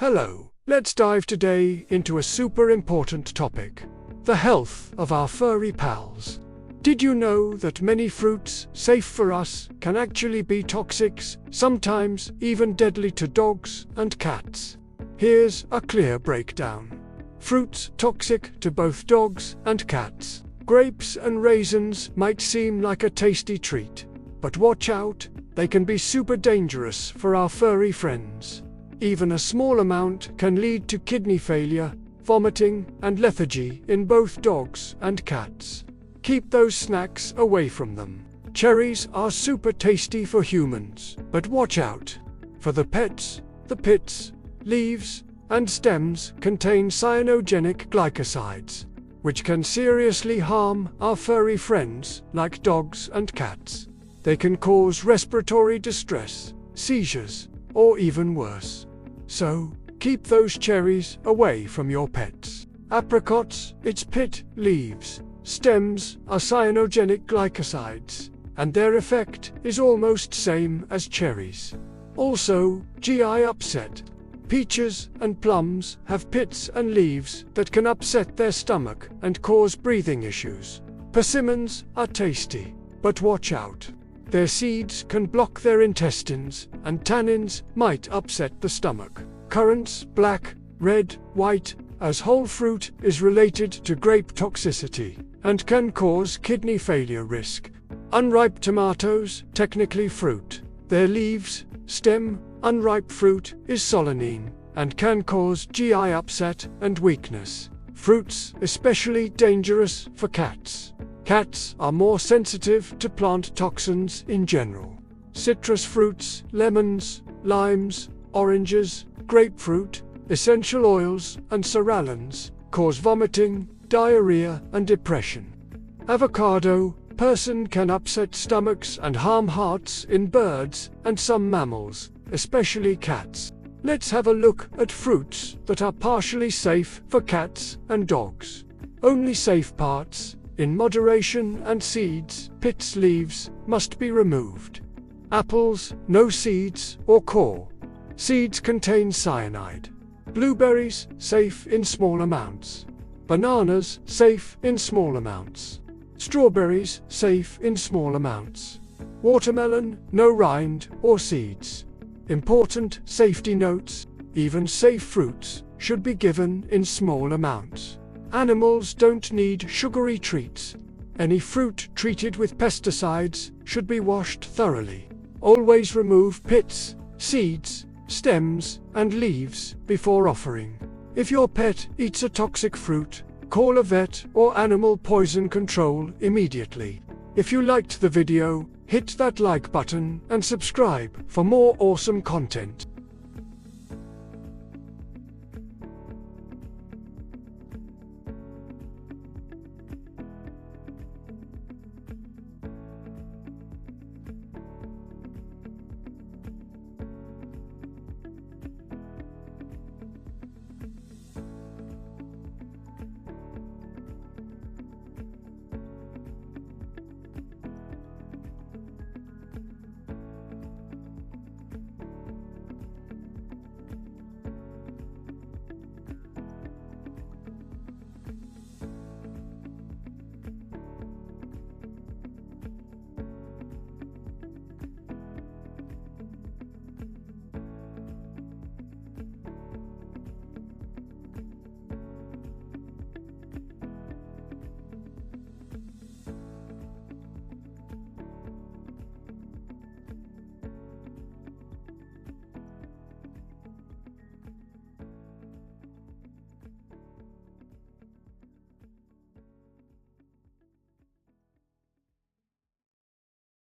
Hello, let's dive today into a super important topic: the health of our furry pals. Did you know that many fruits safe for us can actually be toxic, sometimes even deadly to dogs and cats? Here's a clear breakdown. Fruits toxic to both dogs and cats. Grapes and raisins might seem like a tasty treat, but watch out, they can be super dangerous for our furry friends. Even a small amount can lead to kidney failure, vomiting, and lethargy in both dogs and cats. Keep those snacks away from them. Cherries are super tasty for humans, but watch out. For the pets, the pits, leaves, and stems contain cyanogenic glycosides, which can seriously harm our furry friends like dogs and cats. They can cause respiratory distress, seizures, or even worse. So, keep those cherries away from your pets. Apricots, its pit, leaves, stems are cyanogenic glycosides, and their effect is almost same as cherries. Also, GI upset. Peaches and plums have pits and leaves that can upset their stomach and cause breathing issues. Persimmons are tasty, but watch out. Their seeds can block their intestines, and tannins might upset the stomach. Currants, black, red, white, as whole fruit is related to grape toxicity and can cause kidney failure risk. Unripe tomatoes, technically fruit. Their leaves, stem, unripe fruit is solanine and can cause GI upset and weakness. Fruits especially dangerous for cats. Cats are more sensitive to plant toxins in general. Citrus fruits, lemons, limes, oranges, grapefruit, essential oils, and cerealins cause vomiting, diarrhea, and depression. Avocado, person can upset stomachs and harm hearts in birds and some mammals, especially cats. Let's have a look at fruits that are partially safe for cats and dogs. Only safe parts, in moderation, and seeds, pits, leaves, must be removed. Apples, no seeds or core. Seeds contain cyanide. Blueberries, safe in small amounts. Bananas, safe in small amounts. Strawberries, safe in small amounts. Watermelon, no rind or seeds. Important safety notes: even safe fruits should be given in small amounts. Animals don't need sugary treats. Any fruit treated with pesticides should be washed thoroughly. Always remove pits, seeds, stems, and leaves before offering. If your pet eats a toxic fruit, call a vet or animal poison control immediately. If you liked the video, hit that like button and subscribe for more awesome content.